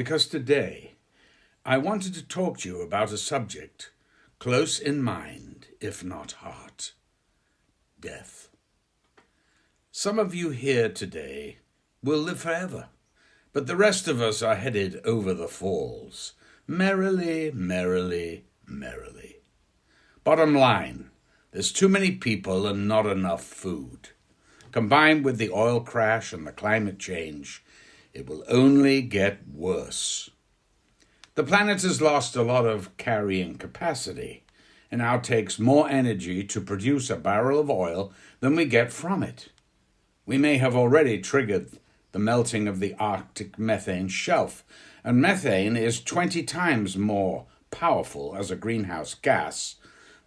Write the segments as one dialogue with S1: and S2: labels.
S1: because today I wanted to talk to you about a subject close in mind, if not heart: death. Some of you here today will live forever, but the rest of us are headed over the falls, merrily, merrily, merrily. Bottom line, there's too many people and not enough food. Combined with the oil crash and the climate change, it will only get worse. The planet has lost a lot of carrying capacity and now takes more energy to produce a barrel of oil than we get from it. We may have already triggered the melting of the Arctic methane shelf, and methane is 20 times more powerful as a greenhouse gas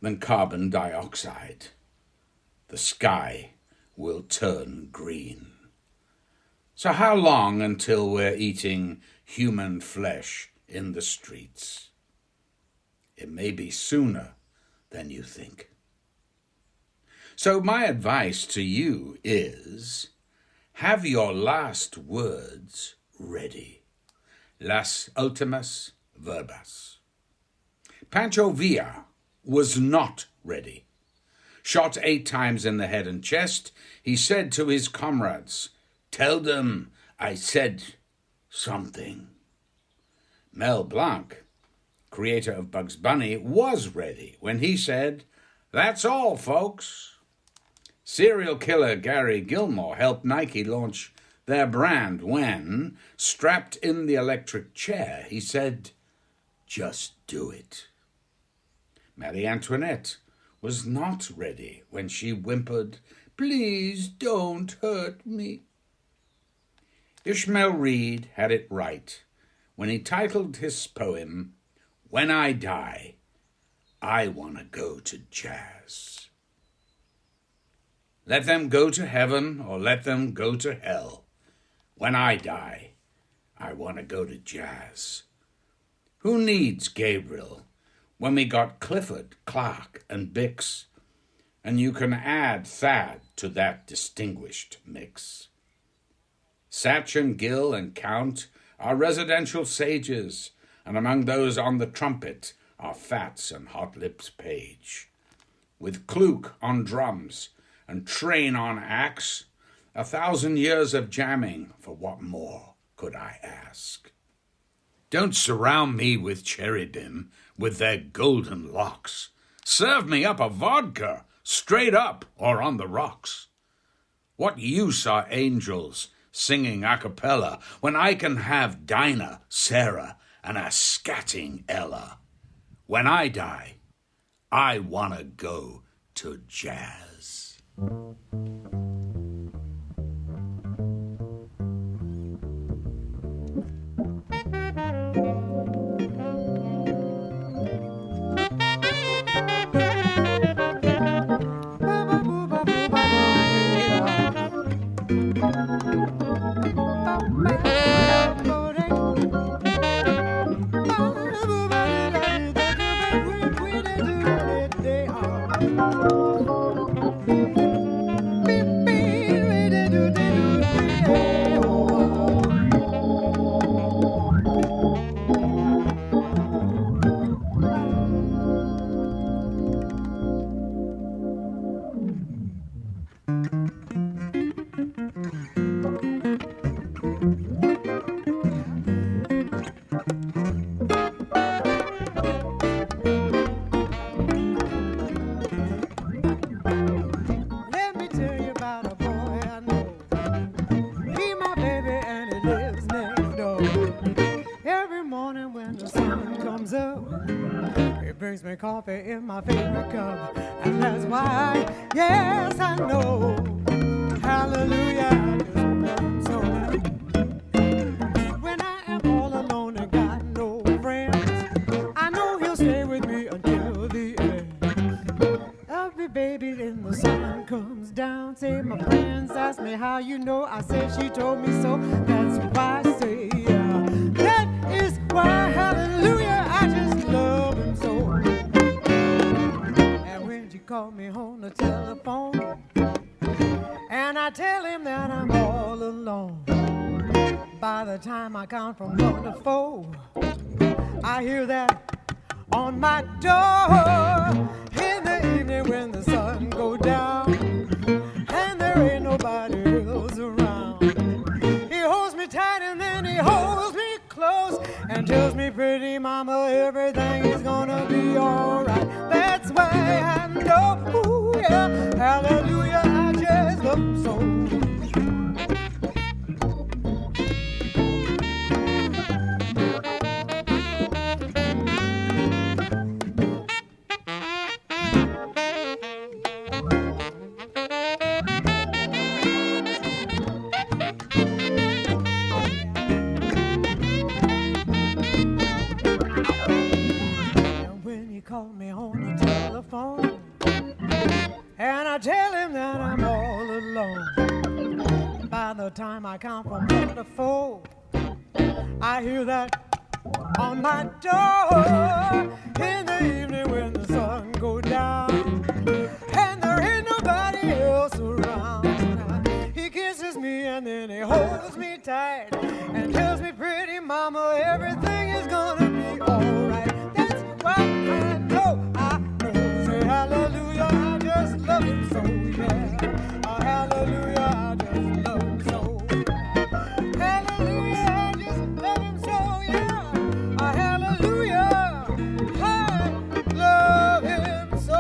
S1: than carbon dioxide. The sky will turn green. So how long until we're eating human flesh in the streets? It may be sooner than you think. So my advice to you is, have your last words ready. Las ultimas verbas. Pancho Villa was not ready. Shot 8 times in the head and chest, he said to his comrades, "Tell them I said something." Mel Blanc, creator of Bugs Bunny, was ready when he said, "That's all, folks." Serial killer Gary Gilmore helped Nike launch their brand when, strapped in the electric chair, he said, "Just do it." Marie Antoinette was not ready when she whimpered, "Please don't hurt me." Ishmael Reed had it right when he titled his poem, "When I Die, I Want to Go to Jazz." Let them go to heaven or let them go to hell. When I die, I want to go to jazz. Who needs Gabriel when we got Clifford, Clark, and Bix, and you can add Thad to that distinguished mix? Satch and Gill and Count are residential sages, and among those on the trumpet are Fats and Hot Lips Page. With Kluke on drums and Train on axe, 1,000 years of jamming, for what more could I ask? Don't surround me with cherubim with their golden locks. Serve me up a vodka, straight up or on the rocks. What use are angels singing a cappella when I can have Dinah, Sarah, and a scatting Ella? When I die, I want to go to jazz.
S2: Coffee in my favorite cup, and that's why, yes, I know, hallelujah, I just love him so. When I am all alone and got no friends, I know he'll stay with me until the end. Every baby in the sun comes down, say my friends ask me how you know, I say she told me so, that's why I say, yeah, that is why, hallelujah, I just love him so. Call me on the telephone, and I tell him that I'm all alone. By the time time I count from 1 to 4, I hear that on my door. In the evening when the sun goes down and there ain't nobody else around, he holds me tight and then he holds me close and tells me, pretty mama, everything is gonna be alright. That's why I know, ooh, yeah, hallelujah, I just love him so. Called me on the telephone and I tell him that I'm all alone. By the time I count from 1 to 4, I hear that on my door. In the evening when the sun goes down and there ain't nobody else around, he kisses me and then he holds me tight and tells me, pretty mama, everything is gonna be alright. That's why I know, say hallelujah, I just love him so, yeah. Oh, hallelujah, I just love him so. Hallelujah, I just love him so, yeah. Oh, hallelujah, I love him so.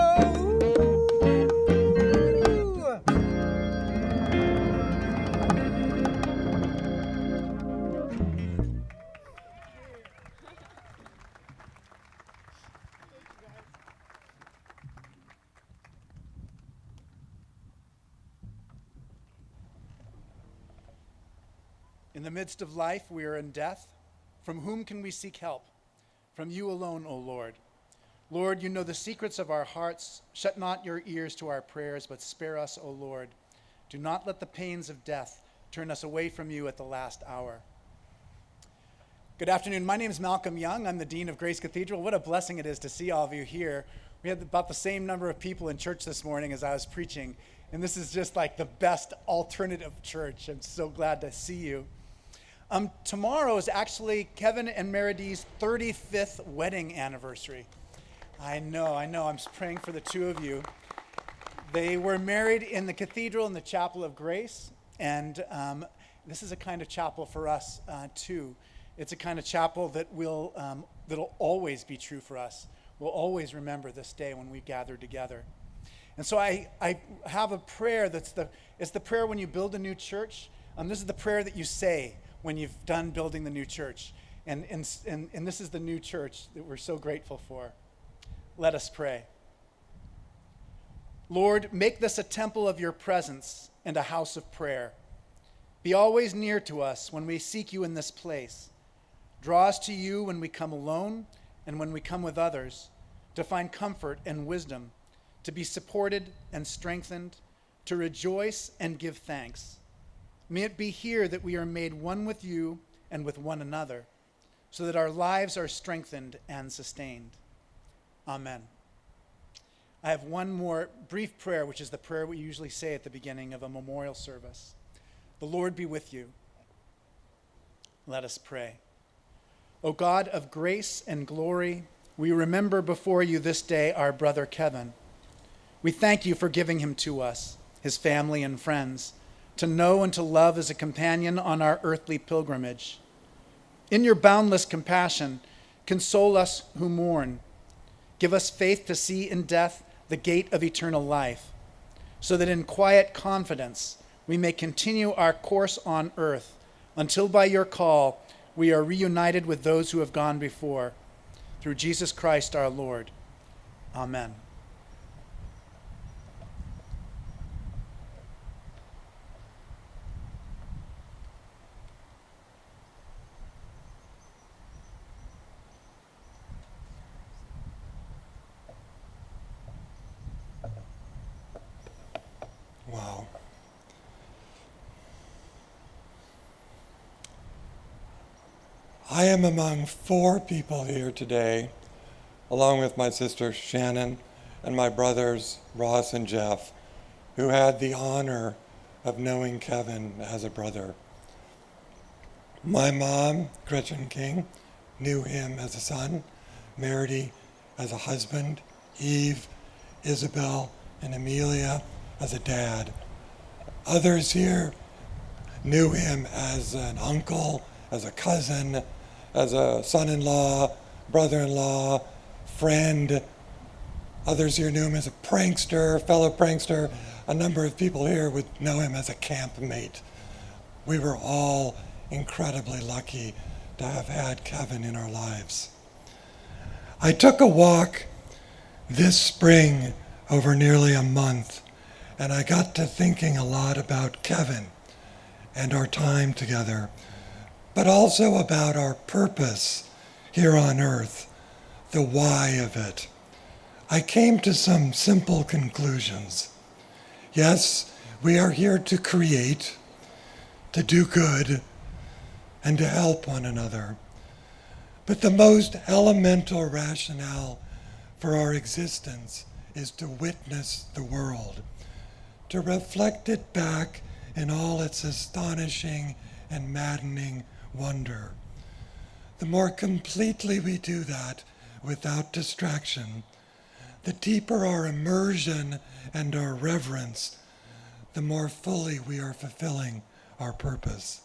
S3: In the midst of life, we are in death. From whom can we seek help? From you alone, O Lord. Lord, you know the secrets of our hearts. Shut not your ears to our prayers, but spare us, O Lord. Do not let the pains of death turn us away from you at the last hour. Good afternoon. My name is Malcolm Young. I'm the Dean of Grace Cathedral. What a blessing it is to see all of you here. We had about the same number of people in church this morning as I was preaching, and this is just like the best alternative church. I'm so glad to see you. Tomorrow is actually Kevin and Meridee's 35th wedding anniversary. I know. I'm praying for the two of you. They were married in the cathedral in the Chapel of Grace, and this is a kind of chapel for us too. It's a kind of chapel that that'll always be true for us. We'll always remember this day when we gather together. And so I have a prayer it's the prayer when you build a new church. This is the prayer that you say when you've done building the new church. And this is the new church that we're so grateful for. Let us pray. Lord, make this a temple of your presence and a house of prayer. Be always near to us when we seek you in this place. Draw us to you when we come alone and when we come with others, to find comfort and wisdom, to be supported and strengthened, to rejoice and give thanks. May it be here that we are made one with you and with one another, so that our lives are strengthened and sustained. Amen. I have one more brief prayer, which is the prayer we usually say at the beginning of a memorial service. The Lord be with you. Let us pray. O God of grace and glory, we remember before you this day our brother Kevin. We thank you for giving him to us, his family and friends, to know and to love as a companion on our earthly pilgrimage. In your boundless compassion, console us who mourn. Give us faith to see in death the gate of eternal life, so that in quiet confidence we may continue our course on earth until by your call we are reunited with those who have gone before. Through Jesus Christ our Lord. Amen.
S4: Wow. I am among 4 people here today, along with my sister Shannon and my brothers Ross and Jeff, who had the honor of knowing Kevin as a brother. My mom, Gretchen King, knew him as a son, Meredy as a husband, Eve, Isabel, and Amelia as a dad. Others here knew him as an uncle, as a cousin, as a son-in-law, brother-in-law, friend. Others here knew him as a prankster, fellow prankster. A number of people here would know him as a campmate. We were all incredibly lucky to have had Kevin in our lives. I took a walk this spring over nearly a month, and I got to thinking a lot about Kevin and our time together, but also about our purpose here on earth, the why of it. I came to some simple conclusions. Yes, we are here to create, to do good, and to help one another. But the most elemental rationale for our existence is to witness the world, to reflect it back in all its astonishing and maddening wonder. The more completely we do that without distraction, the deeper our immersion and our reverence, the more fully we are fulfilling our purpose.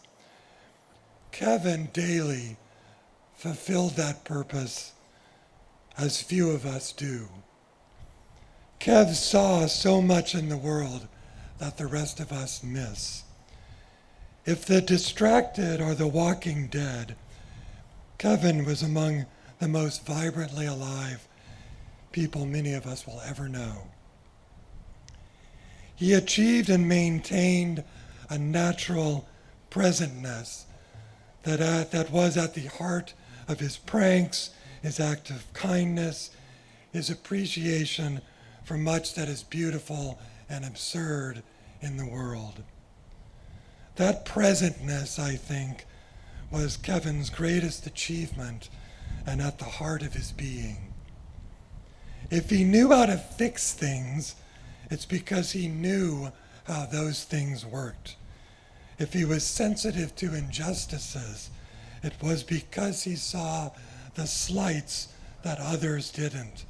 S4: Kevin daily fulfilled that purpose as few of us do. Kev saw so much in the world that the rest of us miss. If the distracted are the walking dead, Kevin was among the most vibrantly alive people many of us will ever know. He achieved and maintained a natural presentness that was at the heart of his pranks, his act of kindness, his appreciation for much that is beautiful and absurd in the world. That presentness, I think, was Kevin's greatest achievement and at the heart of his being. If he knew how to fix things, it's because he knew how those things worked. If he was sensitive to injustices, it was because he saw the slights that others didn't.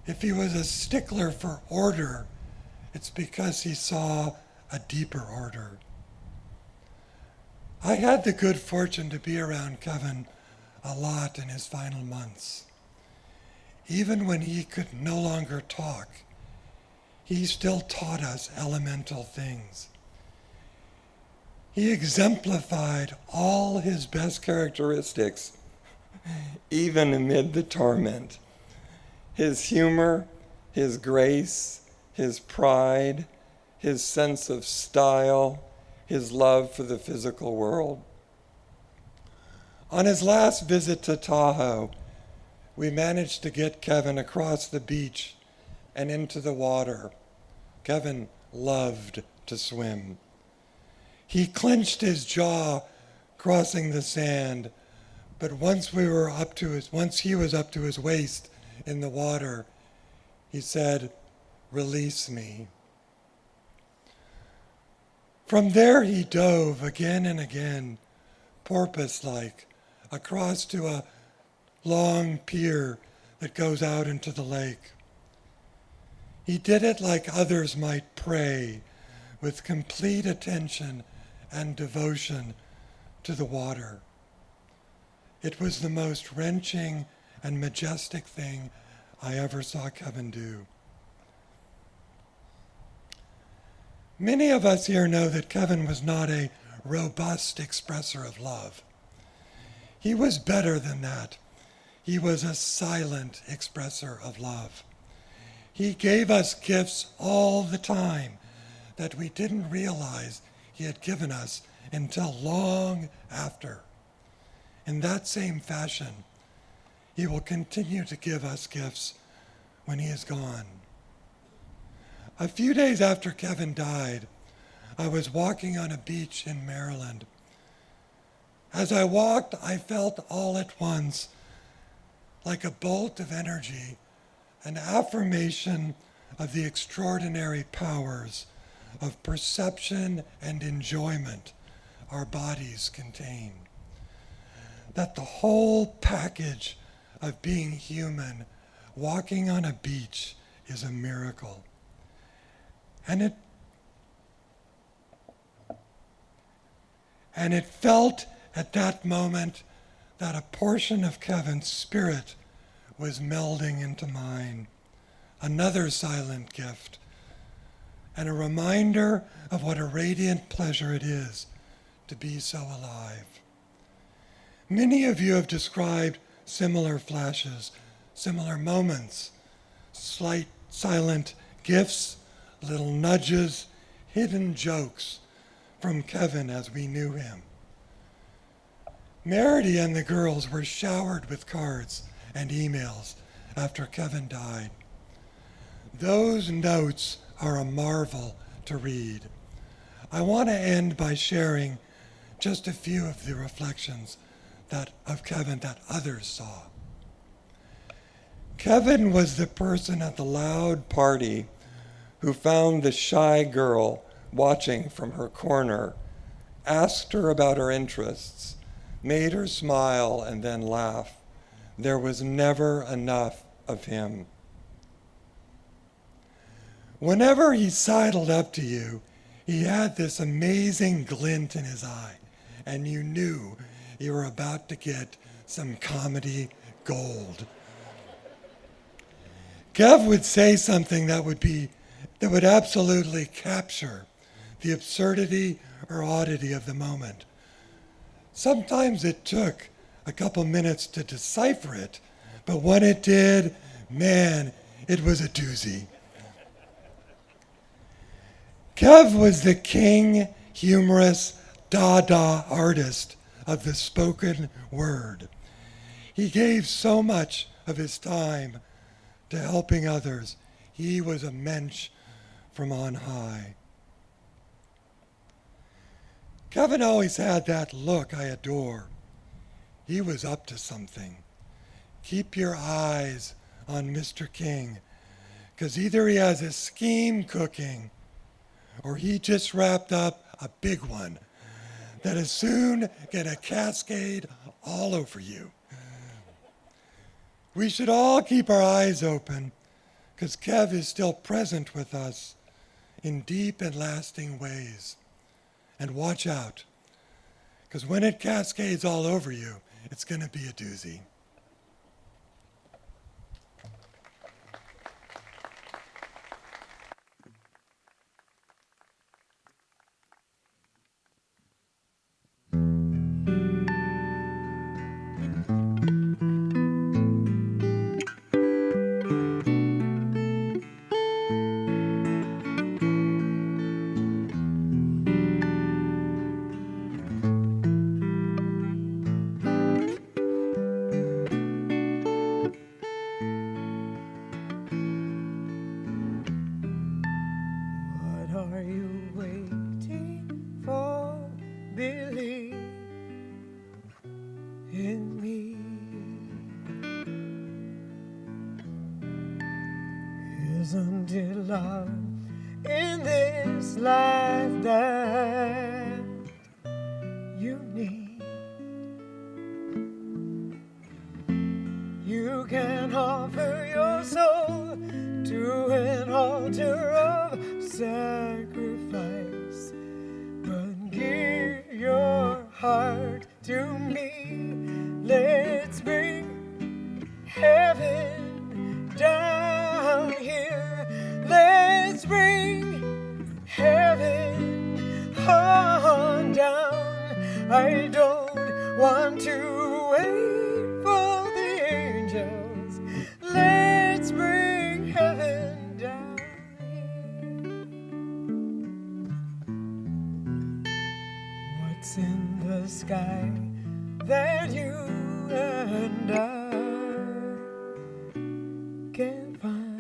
S4: If he was a stickler for order, it's because he saw a deeper order. I had the good fortune to be around Kevin a lot in his final months. Even when he could no longer talk, he still taught us elemental things. He exemplified all his best characteristics, even amid the torment. His humor, his grace, his pride, his sense of style, his love for the physical world. On his last visit to Tahoe, we managed to get Kevin across the beach and into the water. Kevin loved to swim. He clenched his jaw crossing the sand, but once he was up to his waist in the water, he said, "Release me." From there he dove again and again, porpoise-like, across to a long pier that goes out into the lake. He did it like others might pray, with complete attention and devotion to the water. It was the most wrenching and majestic thing I ever saw Kevin do. Many of us here know that Kevin was not a robust expresser of love. He was better than that. He was a silent expresser of love. He gave us gifts all the time that we didn't realize he had given us until long after. In that same fashion, he will continue to give us gifts when he is gone. A few days after Kevin died, I was walking on a beach in Maryland. As I walked, I felt all at once, like a bolt of energy, an affirmation of the extraordinary powers of perception and enjoyment our bodies contain. that the whole package of being human, walking on a beach, is a miracle. And it felt at that moment that a portion of Kevin's spirit was melding into mine. Another silent gift, and a reminder of what a radiant pleasure it is to be so alive. Many of you have described similar flashes, similar moments, slight silent gifts, little nudges, hidden jokes from Kevin as we knew him. Meredith and the girls were showered with cards and emails after Kevin died. Those notes are a marvel to read. I want to end by sharing just a few of the reflections of Kevin that others saw. Kevin was the person at the loud party who found the shy girl watching from her corner, asked her about her interests, made her smile and then laugh. There was never enough of him. Whenever he sidled up to you, he had this amazing glint in his eye, and you knew you were about to get some comedy gold. Kev would say something that would absolutely capture the absurdity or oddity of the moment. Sometimes it took a couple minutes to decipher it, but when it did, man, it was a doozy. Kev was the king, humorous, Dada artist of the spoken word. He gave so much of his time to helping others. He was a mensch from on high. Kevin always had that look I adore. He was up to something. Keep your eyes on Mr. King, because either he has a scheme cooking or he just wrapped up a big one that is soon going to cascade all over you. We should all keep our eyes open, because Kev is still present with us in deep and lasting ways. And watch out, because when it cascades all over you, it's going to be a doozy.
S2: What are you waiting for? Believe in me. Isn't it love in this life that you need? You can offer your soul to an altar of sacrifice, but give your heart to me. Let's bring heaven down here. Let's bring heaven on down. I don't want to wait for the angels. Let's bring heaven down here. What's in the sky that you and I can't find?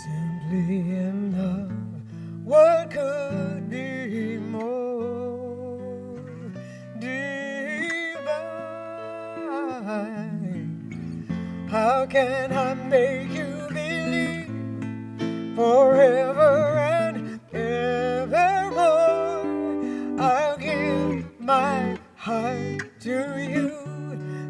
S2: Simply in love, what could be more divine? How can I make you believe forever and evermore? I my heart to you.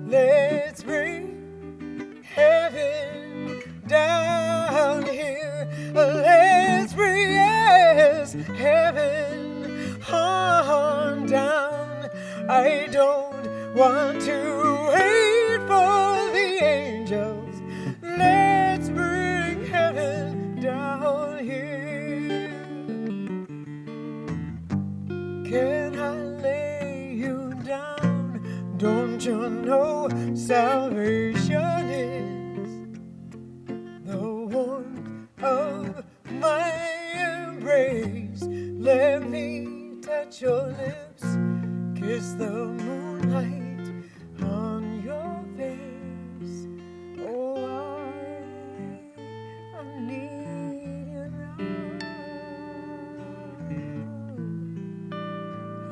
S2: Let's bring heaven down here. Let's bring yes, heaven on down. I don't want to wait for the angels. Let's bring heaven down here. Can I lay you down? Don't you know salvation is the warmth of my embrace? Let me touch your lips, kiss the moonlight on your face. Oh, I need you now.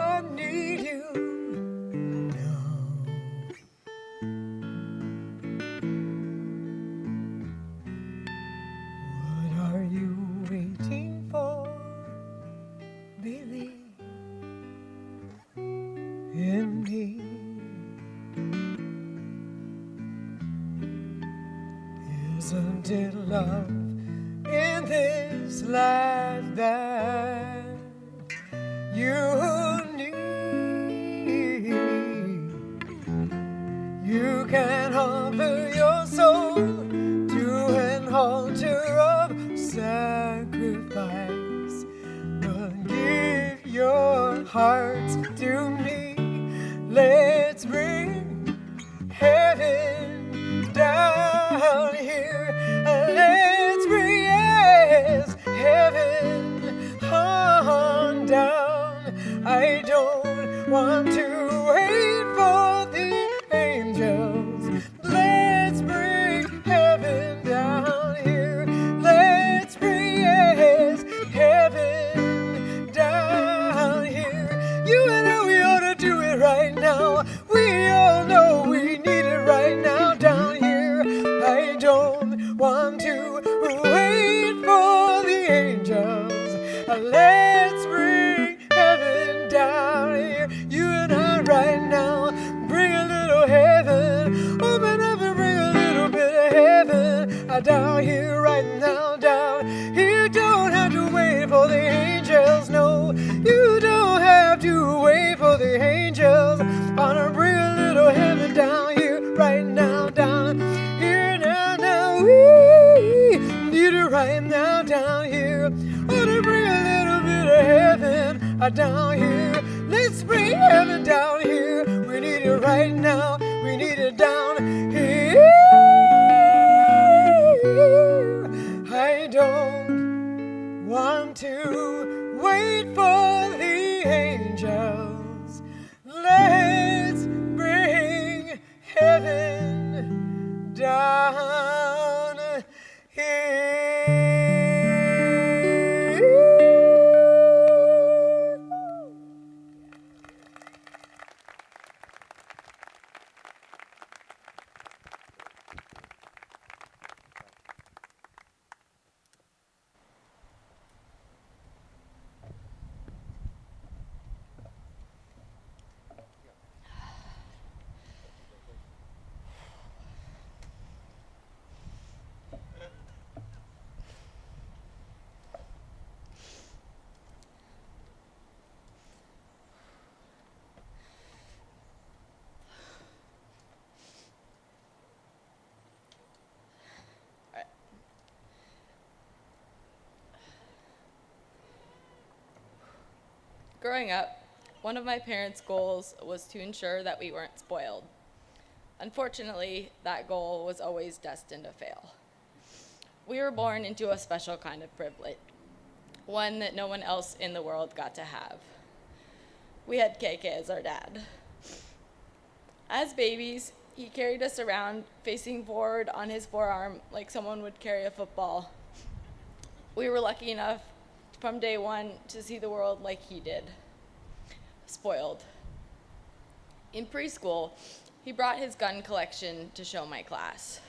S2: I need you now. What are you waiting for? Believe in me. Isn't it love in this life that you need? You can offer your soul to an altar of sacrifice, but give your heart to me. Let's bring heaven down here. Let's bring yes, heaven on down. I don't want to wait for the angels. Let's bring heaven down here. Let's bring yes, heaven down here. You and I, we ought to do it right now. We all know we need it right now down here. I don't want to wait for the angels. Let's bring heaven down here. You and I right now, bring a little heaven. Open up and bring a little bit of heaven down here right now, down here. Don't have to wait for the angels, no. You don't have to wait for the angels. Wanna bring a little heaven down here right now, down here now. We need it right now, down here. Wanna bring a little bit of heaven down here. Let's bring heaven down here. We need it right now. We need it down here. I don't want to wait for the angels. Let's bring heaven down here.
S5: Growing up, one of my parents' goals was to ensure that we weren't spoiled. Unfortunately, that goal was always destined to fail. We were born into a special kind of privilege, one that no one else in the world got to have. We had KK as our dad. As babies, he carried us around facing forward on his forearm like someone would carry a football. We were lucky enough from day one to see the world like he did, spoiled. In preschool, he brought his gun collection to show my class.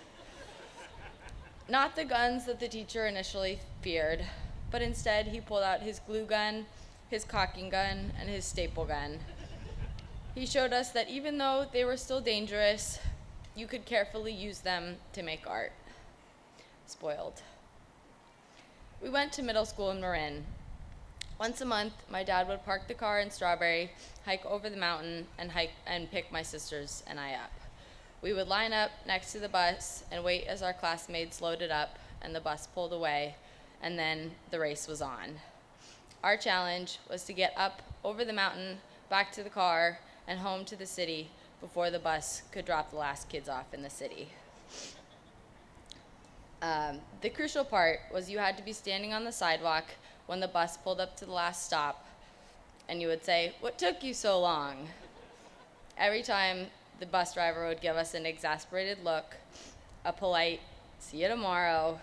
S5: Not the guns that the teacher initially feared, but instead he pulled out his glue gun, his caulking gun, and his staple gun. He showed us that even though they were still dangerous, you could carefully use them to make art. Spoiled. We went to middle school in Marin. Once a month, my dad would park the car in Strawberry, hike over the mountain, and pick my sisters and I up. We would line up next to the bus and wait as our classmates loaded up and the bus pulled away, and then the race was on. Our challenge was to get up over the mountain, back to the car, and home to the city before the bus could drop the last kids off in the city. The crucial part was you had to be standing on the sidewalk when the bus pulled up to the last stop, and you would say, "What took you so long?" Every time, the bus driver would give us an exasperated look, a polite, "See you tomorrow,"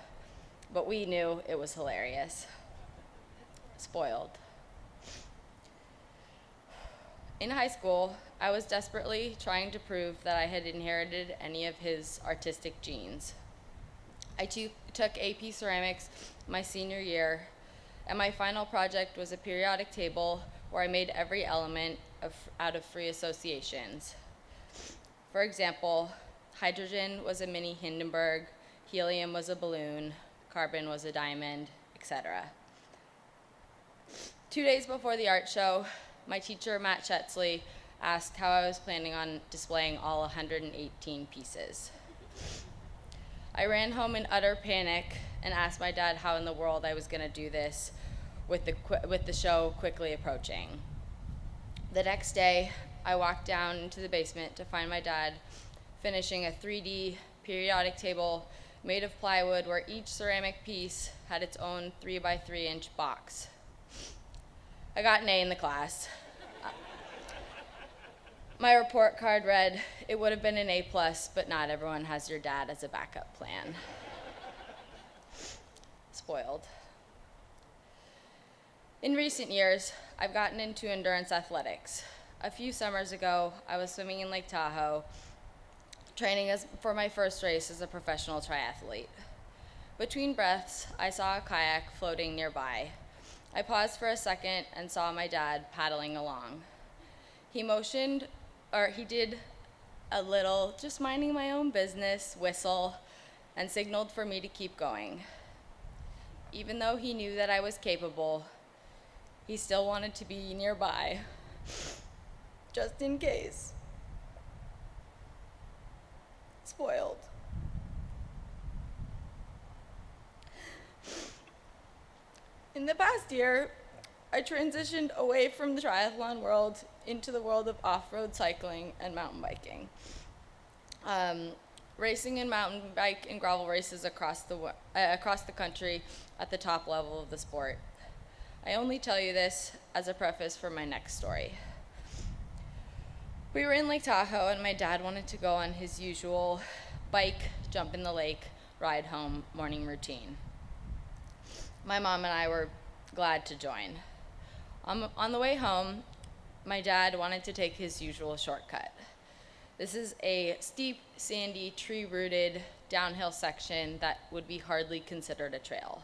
S5: but we knew it was hilarious. Spoiled. In high school, I was desperately trying to prove that I had inherited any of his artistic genes. I took AP Ceramics my senior year, and my final project was a periodic table where I made every element out of free associations. For example, hydrogen was a mini Hindenburg, helium was a balloon, carbon was a diamond, etc. 2 days before the art show, my teacher, Matt Chetzley, asked how I was planning on displaying all 118 pieces. I ran home in utter panic and asked my dad how in the world I was going to do this with the show quickly approaching. The next day, I walked down into the basement to find my dad finishing a 3D periodic table made of plywood where each ceramic piece had its own 3x3-inch box. I got an A in the class. My report card read, "It would have been an A+, but not everyone has your dad as a backup plan." Spoiled. In recent years, I've gotten into endurance athletics. A few summers ago, I was swimming in Lake Tahoe, training for my first race as a professional triathlete. Between breaths, I saw a kayak floating nearby. I paused for a second and saw my dad paddling along. He did a little, just minding my own business, whistle, and signaled for me to keep going. Even though he knew that I was capable, he still wanted to be nearby, just in case. Spoiled. In the past year, I transitioned away from the triathlon world into the world of off-road cycling and mountain biking. Racing in mountain bike and gravel races across the country at the top level of the sport. I only tell you this as a preface for my next story. We were in Lake Tahoe, and my dad wanted to go on his usual bike, jump in the lake, ride home morning routine. My mom and I were glad to join. On the way home, my dad wanted to take his usual shortcut. This is a steep, sandy, tree-rooted downhill section that would be hardly considered a trail.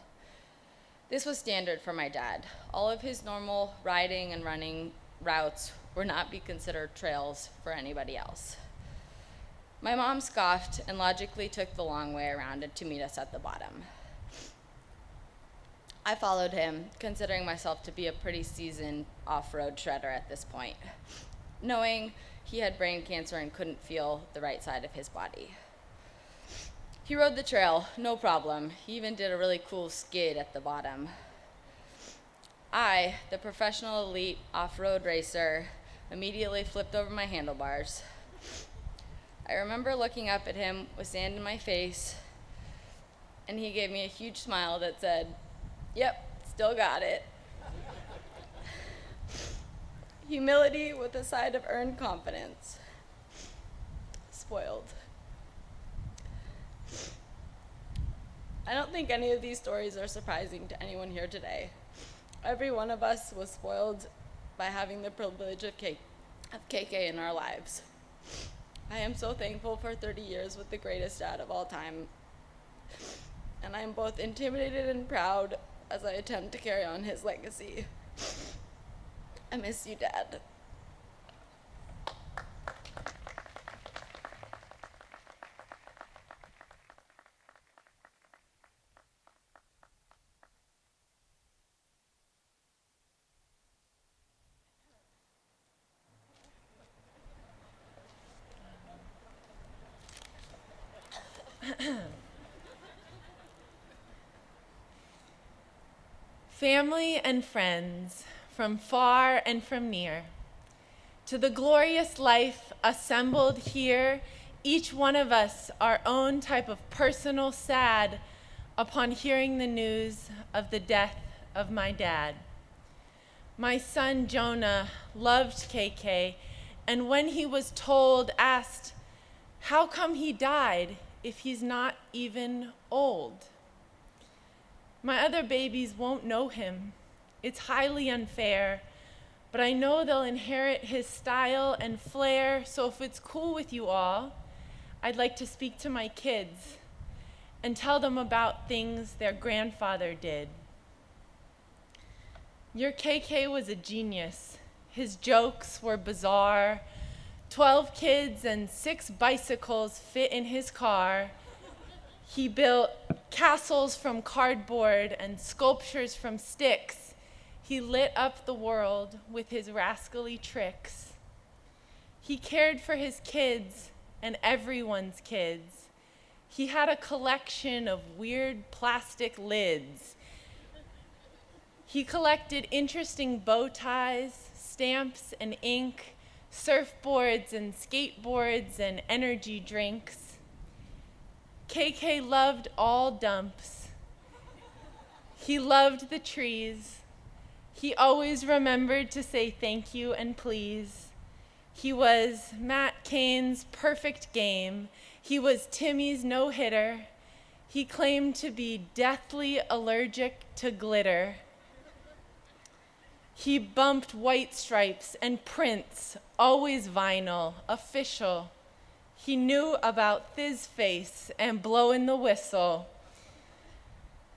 S5: This was standard for my dad. All of his normal riding and running routes would not be considered trails for anybody else. My mom scoffed and logically took the long way around it to meet us at the bottom. I followed him, considering myself to be a pretty seasoned off-road shredder at this point, knowing he had brain cancer and couldn't feel the right side of his body. He rode the trail, no problem. He even did a really cool skid at the bottom. I, the professional elite off-road racer, immediately flipped over my handlebars. I remember looking up at him with sand in my face, and he gave me a huge smile that said, "Yep, still got it." Humility with a side of earned confidence. Spoiled. I don't think any of these stories are surprising to anyone here today. Every one of us was spoiled by having the privilege of KK in our lives. I am so thankful for 30 years with the greatest dad of all time, and I am both intimidated and proud as I attempt to carry on his legacy. I miss you, Dad.
S6: Family and friends, from far and from near, to the glorious life assembled here, each one of us our own type of personal sad upon hearing the news of the death of my dad. My son Jonah loved KK, and when he was told, asked, how come he died if he's not even old? My other babies won't know him. It's highly unfair, but I know they'll inherit his style and flair, so if it's cool with you all, I'd like to speak to my kids and tell them about things their grandfather did. Your KK was a genius. His jokes were bizarre. 12 kids and 6 bicycles fit in his car. He built castles from cardboard and sculptures from sticks. He lit up the world with his rascally tricks. He cared for his kids and everyone's kids. He had a collection of weird plastic lids. He collected interesting bow ties, stamps and ink, surfboards and skateboards and energy drinks. KK loved all dumps. He loved the trees. He always remembered to say thank you and please. He was Matt Cain's perfect game. He was Timmy's no-hitter. He claimed to be deathly allergic to glitter. He bumped White Stripes and Prince, always vinyl, official. He knew about Thiz Face and blowing the whistle.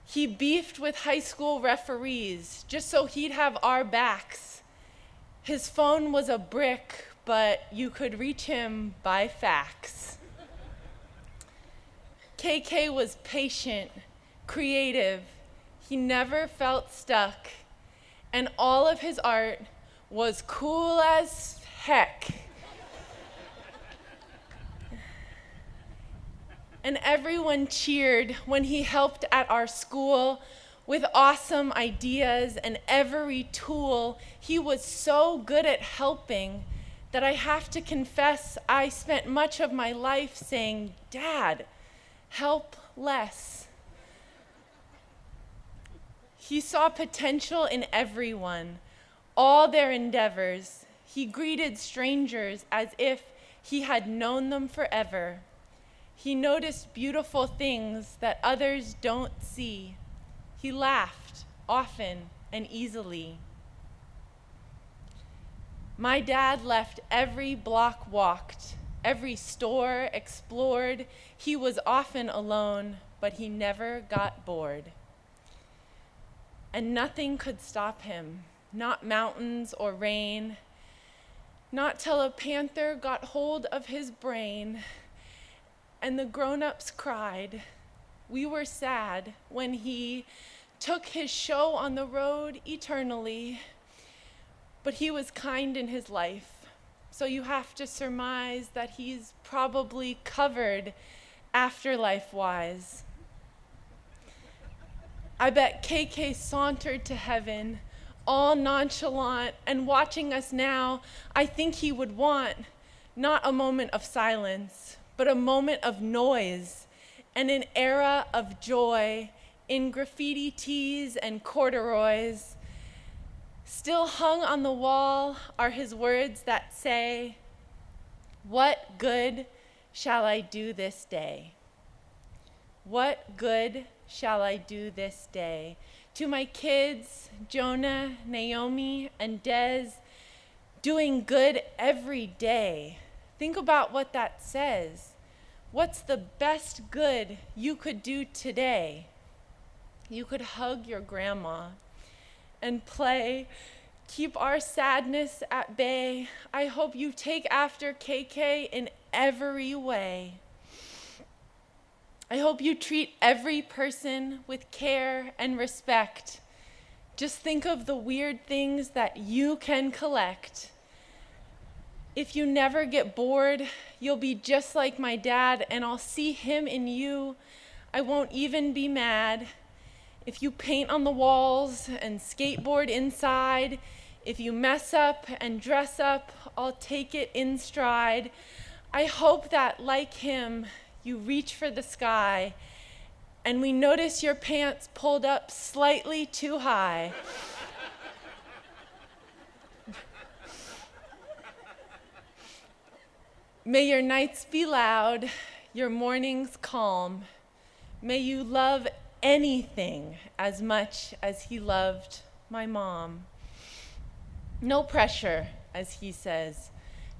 S6: He beefed with high school referees just so he'd have our backs. His phone was a brick, but you could reach him by fax. KK was patient, creative. He never felt stuck. And all of his art was cool as heck. And everyone cheered when he helped at our school with awesome ideas and every tool. He was so good at helping that I have to confess I spent much of my life saying, Dad, help less. He saw potential in everyone, all their endeavors. He greeted strangers as if he had known them forever. He noticed beautiful things that others don't see. He laughed often and easily. My dad left every block walked, every store explored. He was often alone, but he never got bored. And nothing could stop him, not mountains or rain, not till a panther got hold of his brain. And the grown-ups cried. We were sad when he took his show on the road eternally. But he was kind in his life, so you have to surmise that he's probably covered afterlife-wise. I bet KK sauntered to heaven, all nonchalant, and watching us now, I think he would want not a moment of silence, but a moment of noise and an era of joy in graffiti tees and corduroys. Still hung on the wall are his words that say, what good shall I do this day? What good shall I do this day? To my kids, Jonah, Naomi, and Des, doing good every day. Think about what that says. What's the best good you could do today? You could hug your grandma and play, keep our sadness at bay. I hope you take after KK in every way. I hope you treat every person with care and respect. Just think of the weird things that you can collect. If you never get bored, you'll be just like my dad, and I'll see him in you. I won't even be mad. If you paint on the walls and skateboard inside, if you mess up and dress up, I'll take it in stride. I hope that, like him, you reach for the sky and we notice your pants pulled up slightly too high. May your nights be loud, your mornings calm. May you love anything as much as he loved my mom. No pressure, as he says,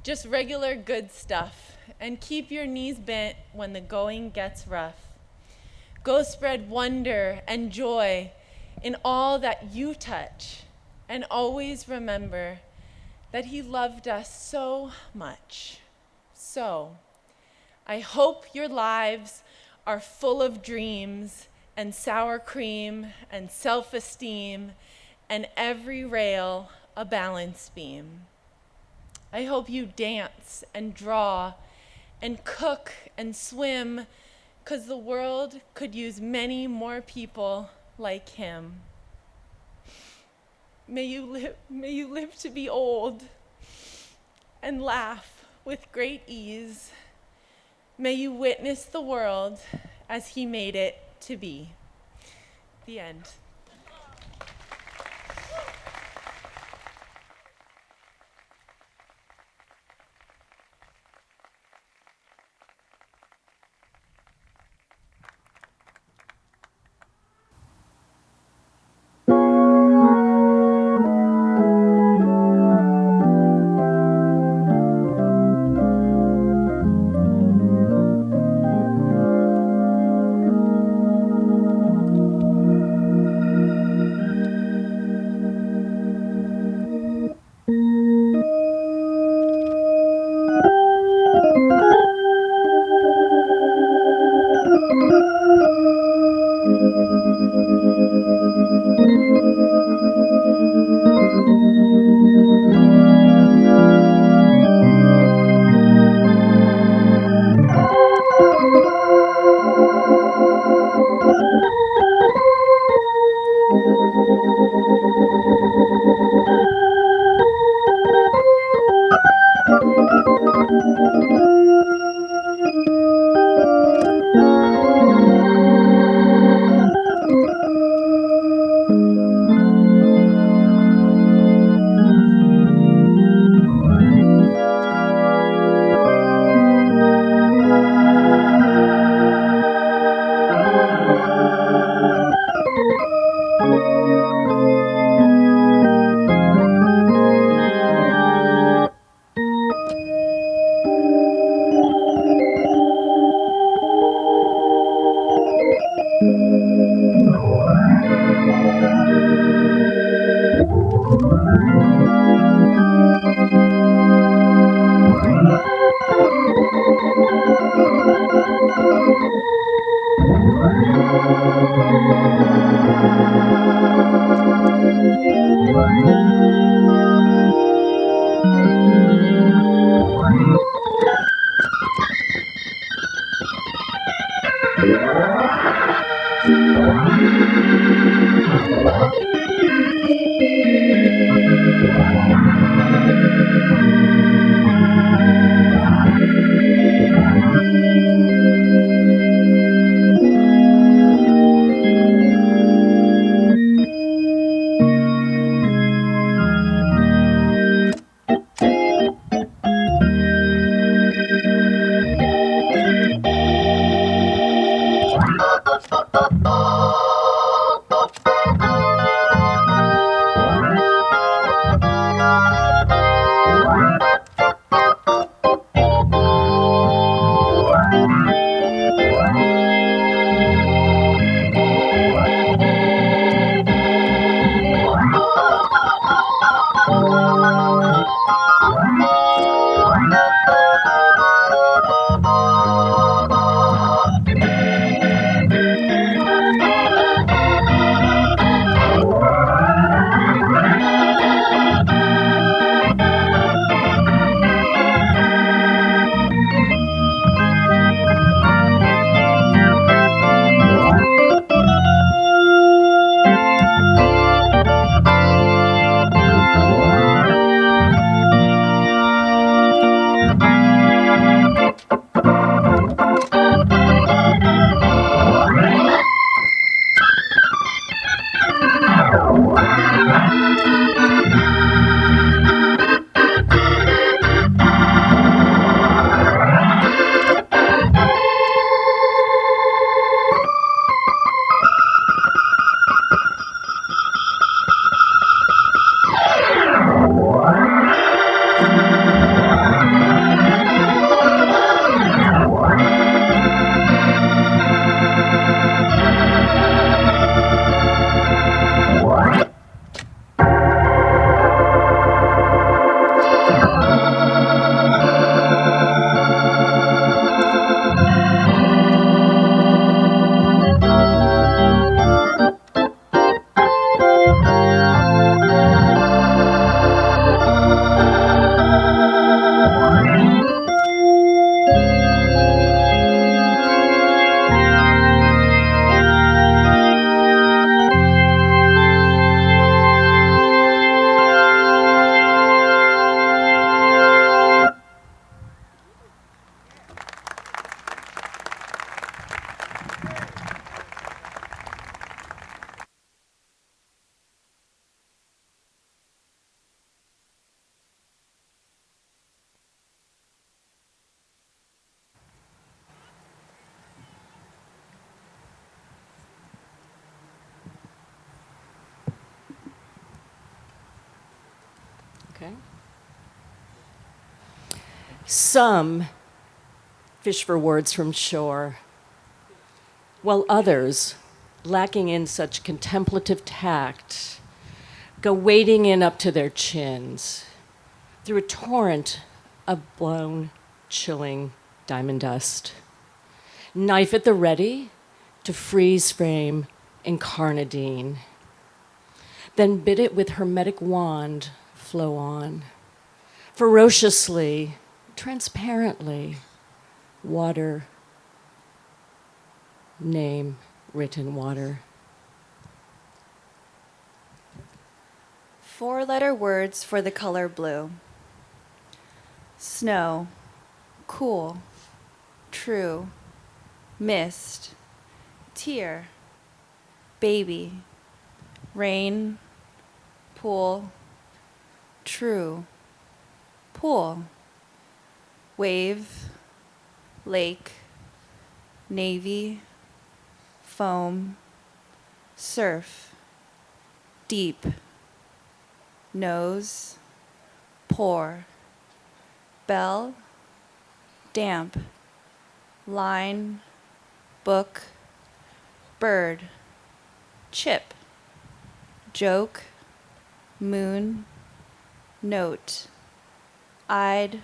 S6: just regular good stuff, and keep your knees bent when the going gets rough. Go spread wonder and joy in all that you touch, and always remember that he loved us so much. So, I hope your lives are full of dreams and sour cream and self-esteem and every rail a balance beam. I hope you dance and draw and cook and swim, 'cause the world could use many more people like him. May you live to be old and laugh with great ease. May you witness the world as he made it to be. The end.
S7: Okay. Some fish for words from shore, while others, lacking in such contemplative tact, go wading in up to their chins through a torrent of blown, chilling diamond dust. Knife at the ready to freeze frame incarnadine. Then bid it with hermetic wand flow on. Ferociously, transparently, water, name written water.
S8: 4-letter words for the color blue. Snow, cool, true, mist, tear, baby, rain, pool, true, pool, wave, lake, navy, foam, surf, deep, nose, pour, bell, damp, line, book, bird, chip, joke, moon, note, eyed,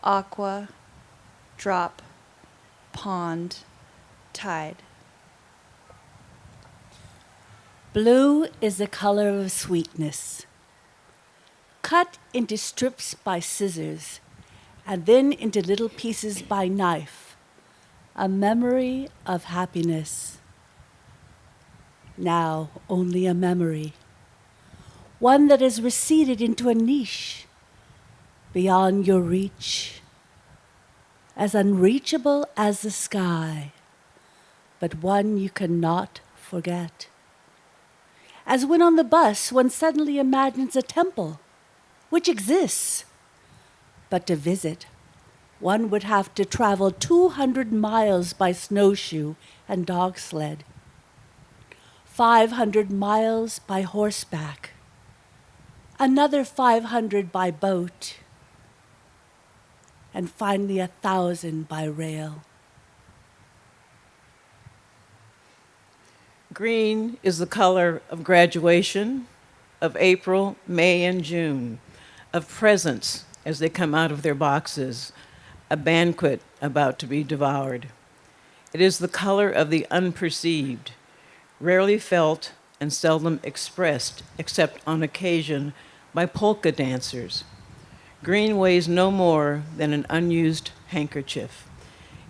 S8: aqua, drop, pond, tide.
S9: Blue is the color of sweetness. Cut into strips by scissors and then into little pieces by knife. A memory of happiness. Now only a memory. One that has receded into a niche beyond your reach. As unreachable as the sky, but one you cannot forget. As when on the bus one suddenly imagines a temple, which exists. But to visit, one would have to travel 200 miles by snowshoe and dog sled, 500 miles by horseback, another 500 by boat, and finally 1,000 by rail.
S10: Green is the color of graduation, of April, May, and June, of presents as they come out of their boxes, a banquet about to be devoured. It is the color of the unperceived, rarely felt and seldom expressed, except on occasion by polka dancers. Green weighs no more than an unused handkerchief.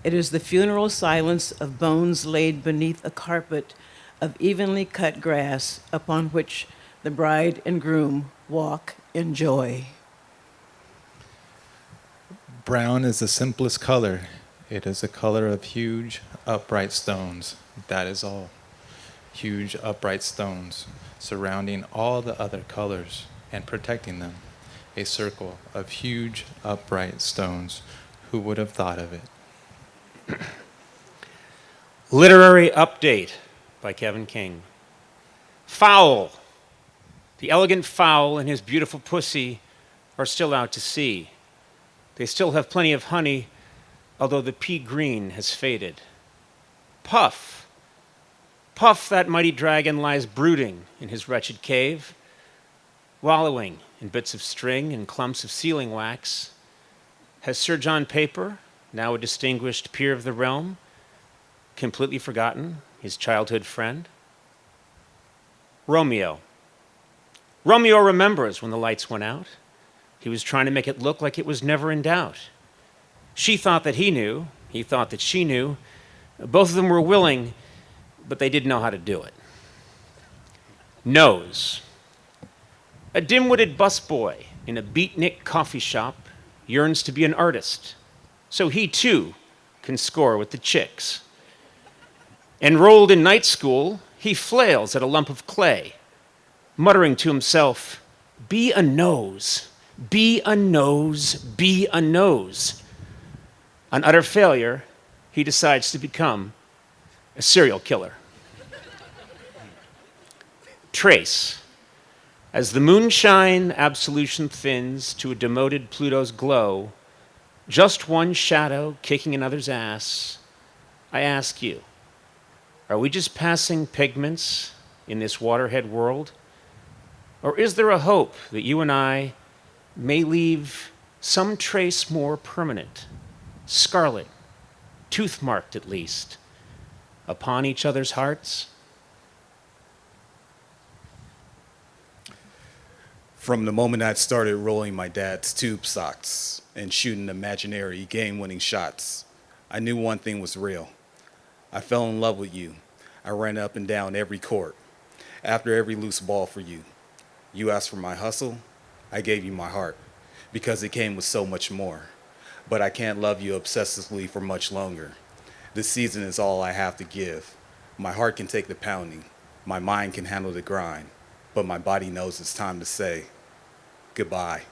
S10: It is the funeral silence of bones laid beneath a carpet of evenly cut grass upon which the bride and groom walk in joy.
S11: Brown is the simplest color. It is a color of huge, upright stones. That is all. Huge, upright stones surrounding all the other colors and protecting them. A circle of huge, upright stones. Who would have thought of it?
S12: Literary update by Kevin King. Fowl. The elegant fowl and his beautiful pussy are still out to sea. They still have plenty of honey, although the pea green has faded. Puff. Puff, that mighty dragon, lies brooding in his wretched cave, wallowing in bits of string and clumps of sealing wax. Has Sir John Paper, now a distinguished peer of the realm, completely forgotten his childhood friend? Romeo. Romeo remembers when the lights went out. He was trying to make it look like it was never in doubt. She thought that he knew. He thought that she knew. Both of them were willing, but they didn't know how to do it. Nose. A dim-witted busboy in a beatnik coffee shop yearns to be an artist, so he too can score with the chicks. Enrolled in night school, he flails at a lump of clay, muttering to himself, "Be a nose, be a nose, be a nose." On utter failure, he decides to become a serial killer. Trace. As the moonshine absolution thins to a demoted Pluto's glow, just one shadow kicking another's ass, I ask you, are we just passing pigments in this waterhead world? Or is there a hope that you and I may leave some trace more permanent, scarlet, tooth-marked at least, upon each other's hearts?
S13: From the moment I started rolling my dad's tube socks and shooting imaginary game-winning shots, I knew one thing was real. I fell in love with you. I ran up and down every court, after every loose ball for you. You asked for my hustle, I gave you my heart, because it came with so much more. But I can't love you obsessively for much longer. This season is all I have to give. My heart can take the pounding, my mind can handle the grind, but my body knows it's time to say goodbye.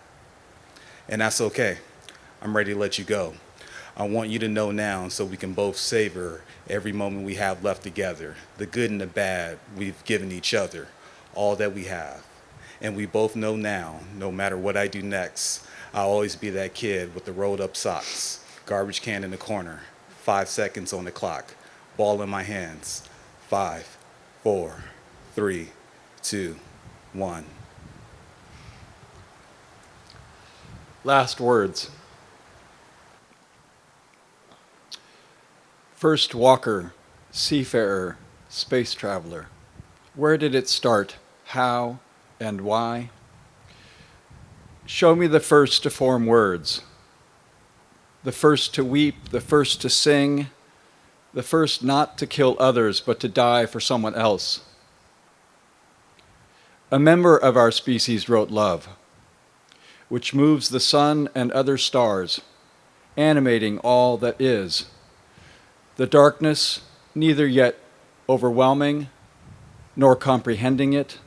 S13: And that's okay. I'm ready to let you go. I want you to know now so we can both savor every moment we have left together, the good and the bad we've given each other, all that we have. And we both know now, no matter what I do next, I'll always be that kid with the rolled up socks, garbage can in the corner, 5 seconds on the clock, ball in my hands. 5, 4, 3, 2, 1.
S14: Last words. First walker, seafarer, space traveler. Where did it start? How and why? Show me the first to form words, the first to weep, the first to sing, the first not to kill others but to die for someone else. A member of our species wrote love, which moves the sun and other stars, animating all that is. The darkness, neither yet overwhelming nor comprehending it.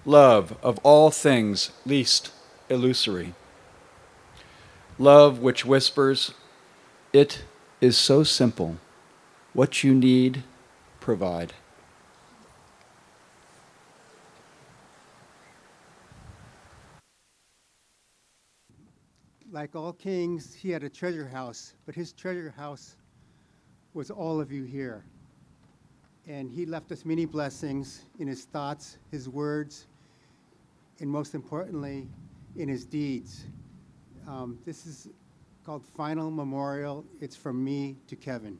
S14: Love of all things least illusory. Love which whispers, it is so simple. What you need, provide.
S15: Like all kings, he had a treasure house, but his treasure house was all of you here. And he left us many blessings in his thoughts, his words, and most importantly, in his deeds. This is called Final Memorial. It's from me to Kevin.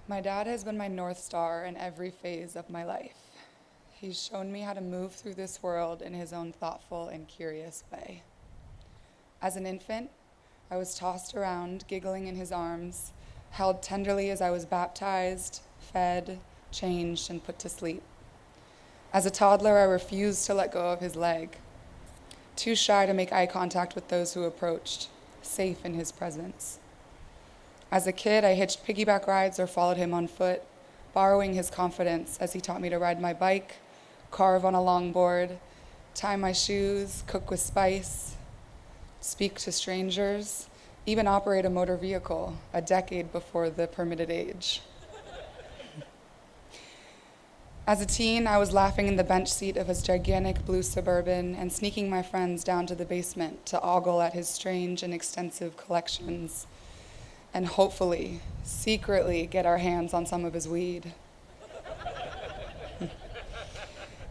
S16: My dad has been my North Star in every phase of my life. He's shown me how to move through this world in his own thoughtful and curious way. As an infant, I was tossed around, giggling in his arms, held tenderly as I was baptized, fed, changed, and put to sleep. As a toddler, I refused to let go of his leg, too shy to make eye contact with those who approached, safe in his presence. As a kid, I hitched piggyback rides or followed him on foot, borrowing his confidence as he taught me to ride my bike, carve on a longboard, tie my shoes, cook with spice, speak to strangers, even operate a motor vehicle a decade before the permitted age. As a teen, I was laughing in the bench seat of his gigantic blue Suburban and sneaking my friends down to the basement to ogle at his strange and extensive collections and hopefully, secretly get our hands on some of his weed.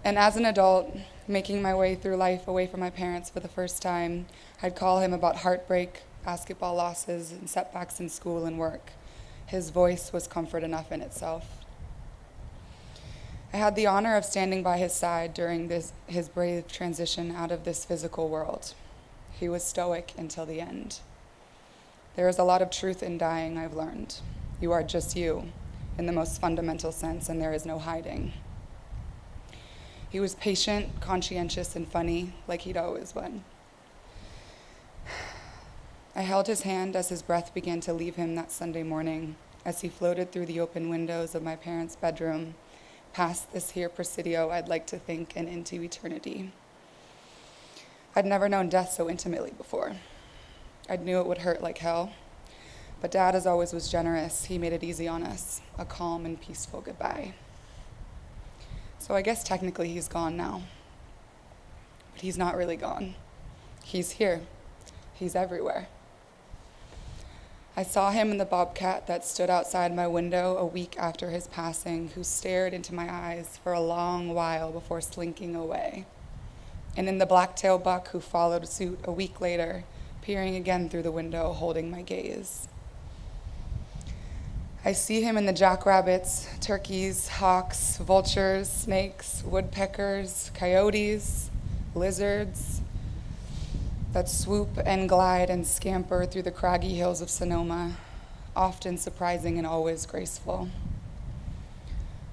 S16: And as an adult, making my way through life away from my parents for the first time, I'd call him about heartbreak, basketball losses, and setbacks in school and work. His voice was comfort enough in itself. I had the honor of standing by his side during his brave transition out of this physical world. He was stoic until the end. There is a lot of truth in dying, I've learned. You are just you, in the most fundamental sense, and there is no hiding. He was patient, conscientious, and funny, like he'd always been. I held his hand as his breath began to leave him that Sunday morning, as he floated through the open windows of my parents' bedroom, past this here Presidio I'd like to think, and into eternity. I'd never known death so intimately before. I knew it would hurt like hell, but Dad, as always, was generous. He made it easy on us, a calm and peaceful goodbye. So I guess technically he's gone now, but he's not really gone. He's here. He's everywhere. I saw him in the bobcat that stood outside my window a week after his passing, who stared into my eyes for a long while before slinking away. And in the black-tailed buck who followed suit a week later, peering again through the window, holding my gaze. I see him in the jackrabbits, turkeys, hawks, vultures, snakes, woodpeckers, coyotes, lizards that swoop and glide and scamper through the craggy hills of Sonoma, often surprising and always graceful.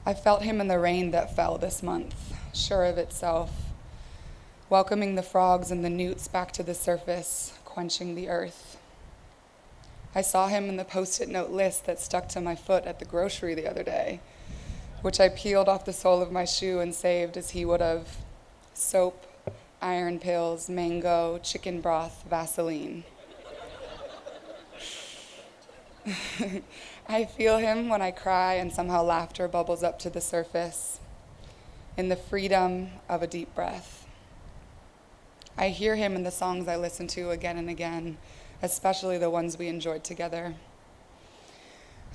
S16: I felt him in the rain that fell this month, sure of itself, welcoming the frogs and the newts back to the surface, quenching the earth. I saw him in the Post-it note list that stuck to my foot at the grocery the other day, which I peeled off the sole of my shoe and saved as he would have: soap, iron pills, mango, chicken broth, Vaseline. I feel him when I cry and somehow laughter bubbles up to the surface, in the freedom of a deep breath. I hear him in the songs I listen to again and again, especially the ones we enjoyed together.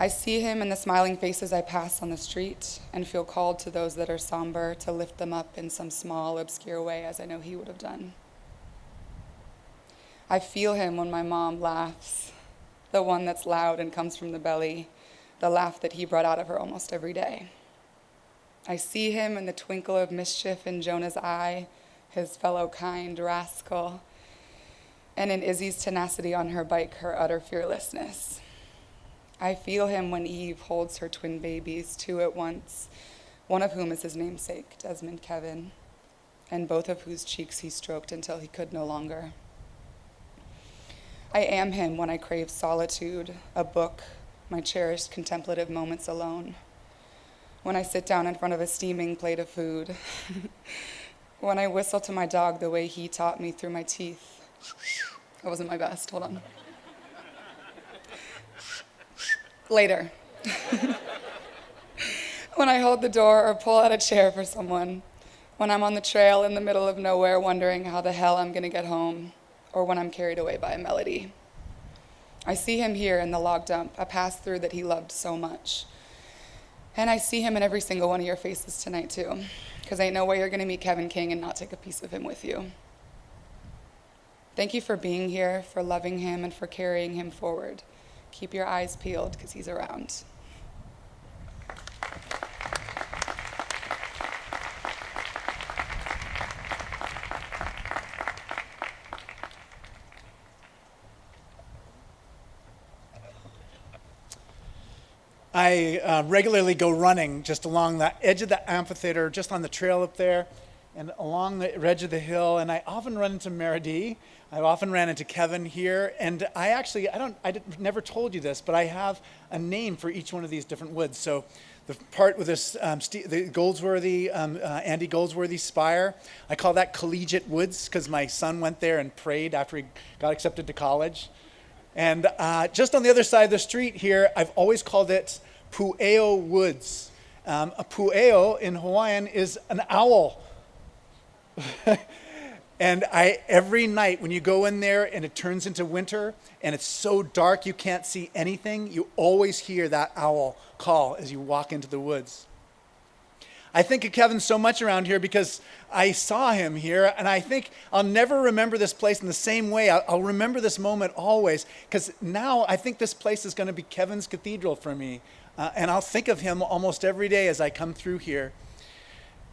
S16: I see him in the smiling faces I pass on the street and feel called to those that are somber to lift them up in some small, obscure way, as I know he would have done. I feel him when my mom laughs, the one that's loud and comes from the belly, the laugh that he brought out of her almost every day. I see him in the twinkle of mischief in Jonah's eye, his fellow kind rascal, and in Izzy's tenacity on her bike, her utter fearlessness. I feel him when Eve holds her twin babies, two at once, one of whom is his namesake, Desmond Kevin, and both of whose cheeks he stroked until he could no longer. I am him when I crave solitude, a book, my cherished contemplative moments alone, when I sit down in front of a steaming plate of food, when I whistle to my dog the way he taught me through my teeth. That wasn't my best, hold on. Later. When I hold the door or pull out a chair for someone, when I'm on the trail in the middle of nowhere wondering how the hell I'm gonna get home, or when I'm carried away by a melody. I see him here in the log dump, a pass-through that he loved so much. And I see him in every single one of your faces tonight too, because ain't no way you're gonna meet Kevin King and not take a piece of him with you. Thank you for being here, for loving him, and for carrying him forward. Keep your eyes peeled, because he's around.
S3: I regularly go running just along the edge of the amphitheater, just on the trail up there, and along the edge of the hill. And I often run into Meredith. I often ran into Kevin here. And I never told you this, but I have a name for each one of these different woods. So the part with this, the Goldsworthy, Andy Goldsworthy spire, I call that Collegiate Woods because my son went there and prayed after he got accepted to college. And just on the other side of the street here, I've always called it Pu'eo Woods. A pu'eo in Hawaiian is an owl. And every night when you go in there and it turns into winter and it's so dark you can't see anything, you always hear that owl call as you walk into the woods. I think of Kevin so much around here because I saw him here, and I think I'll never remember this place in the same way. I'll remember this moment always, because now I think this place is going to be Kevin's cathedral for me, and I'll think of him almost every day as I come through here.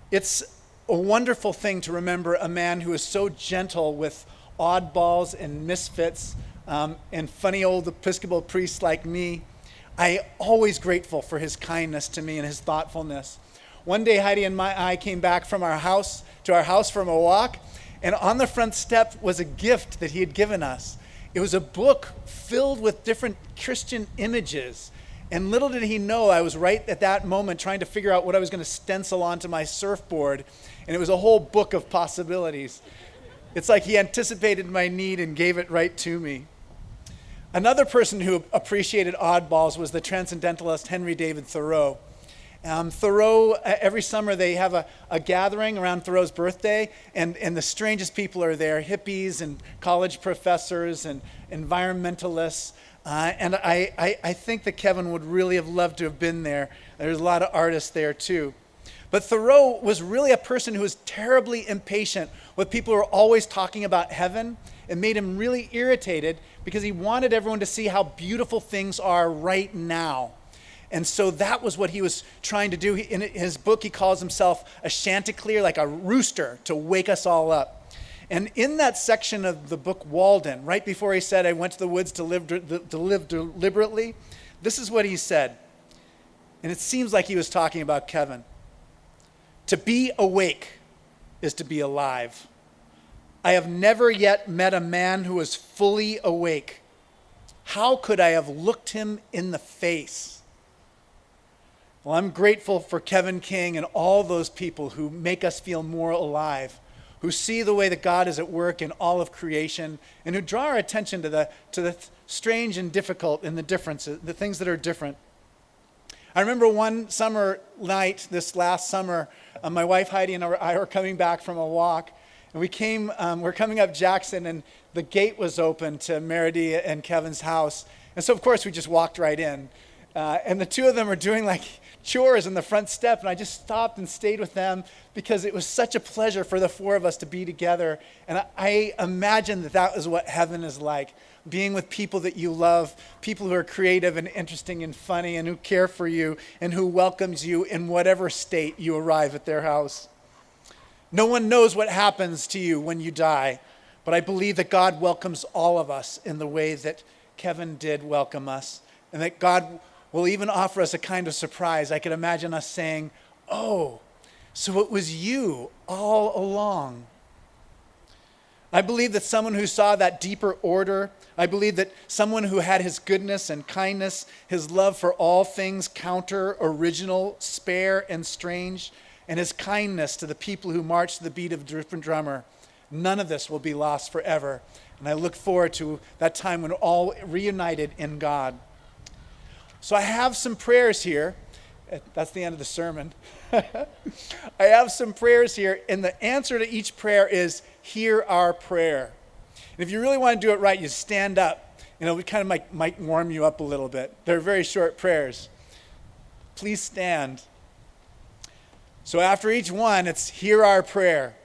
S3: It's a wonderful thing to remember a man who is so gentle with oddballs and misfits and funny old Episcopal priests like me. I'm always grateful for his kindness to me and his thoughtfulness. One day, Heidi and I came back from our house from a walk, and on the front step was a gift that he had given us. It was a book filled with different Christian images. And little did he know, I was right at that moment trying to figure out what I was going to stencil onto my surfboard, and it was a whole book of possibilities. It's like he anticipated my need and gave it right to me. Another person who appreciated oddballs was the transcendentalist Henry David Thoreau. Thoreau, every summer they have a gathering around Thoreau's birthday, and the strangest people are there, hippies and college professors and environmentalists. And I think that Kevin would really have loved to have been there. There's a lot of artists there too. But Thoreau was really a person who was terribly impatient with people who were always talking about heaven. It made him really irritated because he wanted everyone to see how beautiful things are right now. And so that was what he was trying to do. In his book, he calls himself a chanticleer, like a rooster, to wake us all up. And in that section of the book Walden, right before he said, I went to the woods to live deliberately, this is what he said. And it seems like he was talking about Kevin. To be awake is to be alive. I have never yet met a man who was fully awake. How could I have looked him in the face? Well, I'm grateful for Kevin King and all those people who make us feel more alive, who see the way that God is at work in all of creation, and who draw our attention to the strange and difficult and the differences, the things that are different. I remember one summer night, this last summer, my wife Heidi and I were coming back from a walk, and we're coming up Jackson, and the gate was open to Meredith and Kevin's house. And so, of course, we just walked right in. And the two of them are doing like chores in the front step, and I just stopped and stayed with them because it was such a pleasure for the four of us to be together. And I imagine that was what heaven is like, being with people that you love, people who are creative and interesting and funny and who care for you and who welcomes you in whatever state you arrive at their house. No one knows what happens to you when you die, but I believe that God welcomes all of us in the way that Kevin did welcome us, and that God will even offer us a kind of surprise. I could imagine us saying, oh, so it was you all along. I believe that someone who saw that deeper order, I believe that someone who had his goodness and kindness, his love for all things counter, original, spare, and strange, and his kindness to the people who march to the beat of a different drummer, none of this will be lost forever. And I look forward to that time when we're all reunited in God. So I have some prayers here. That's the end of the sermon. I have some prayers here, and the answer to each prayer is, hear our prayer. And if you really want to do it right, you stand up. You know, we kind of might warm you up a little bit. They're very short prayers. Please stand. So after each one, it's hear our prayer.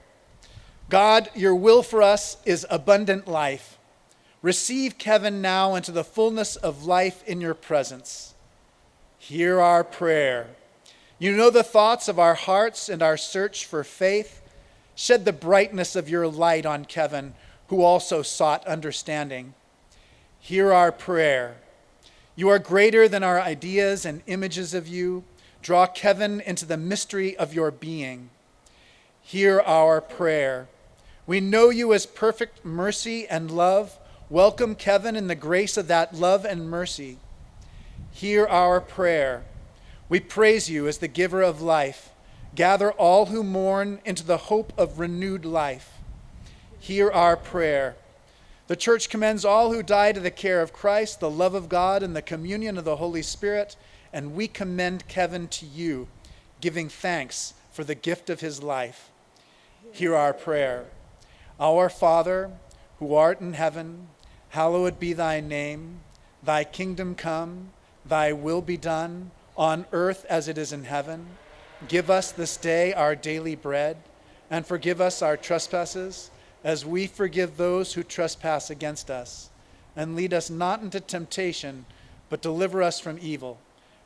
S3: God, your will for us is abundant life. Receive Kevin now into the fullness of life in your presence. Hear our prayer. You know the thoughts of our hearts and our search for faith. Shed the brightness of your light on Kevin, who also sought understanding. Hear our prayer. You are greater than our ideas and images of you. Draw Kevin into the mystery of your being. Hear our prayer. We know you as perfect mercy and love. Welcome Kevin in the grace of that love and mercy. Hear our prayer. We praise you as the giver of life. Gather all who mourn into the hope of renewed life. Hear our prayer. The church commends all who die to the care of Christ, the love of God, and the communion of the Holy Spirit, and we commend Kevin to you, giving thanks for the gift of his life. Hear our prayer. Our Father, who art in heaven, hallowed be thy name. Thy kingdom come, thy will be done, on earth as it is in heaven. Give us this day our daily bread, and forgive us our trespasses, as we forgive those who trespass against us. And lead us not into temptation, but deliver us from evil.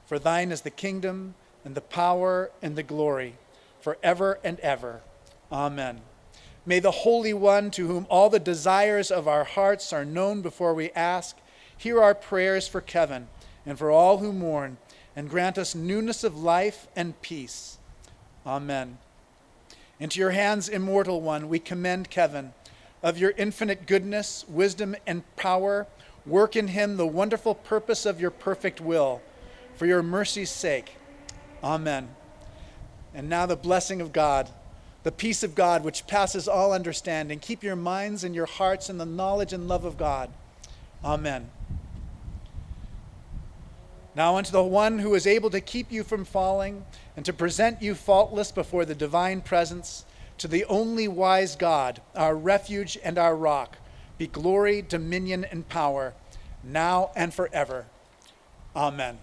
S3: For thine is the kingdom, and the power, and the glory, forever and ever. Amen. May the Holy One, to whom all the desires of our hearts are known before we ask, hear our prayers for Kevin and for all who mourn, and grant us newness of life and peace. Amen. Into your hands, immortal one, we commend Kevin. Of your infinite goodness, wisdom, and power, work in him the wonderful purpose of your perfect will, for your mercy's sake. Amen. And now the blessing of God, the peace of God, which passes all understanding, keep your minds and your hearts in the knowledge and love of God. Amen. Now unto the one who is able to keep you from falling and to present you faultless before the divine presence, to the only wise God, our refuge and our rock, be glory, dominion, and power, now and forever. Amen.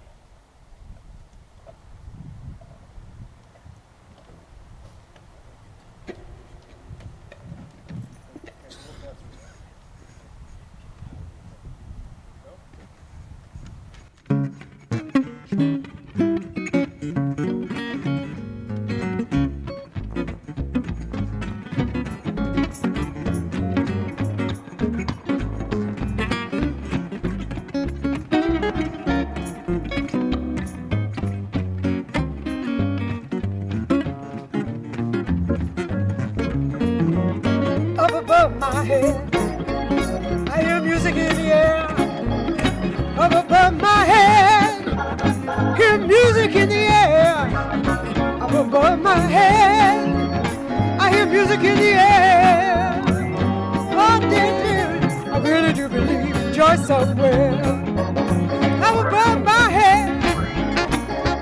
S2: Up above my head, I hear music in the air. Up above my head, hear music in the air. Up above my head, I hear music in the air. Oh, dear, I really do believe joy somewhere. Up above my head,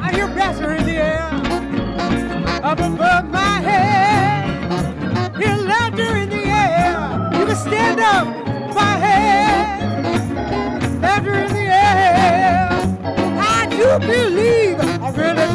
S2: I hear laughter in the air. Up above my head, hear laughter in the air. You can stand up, my head, laughter in the air. I do believe, I really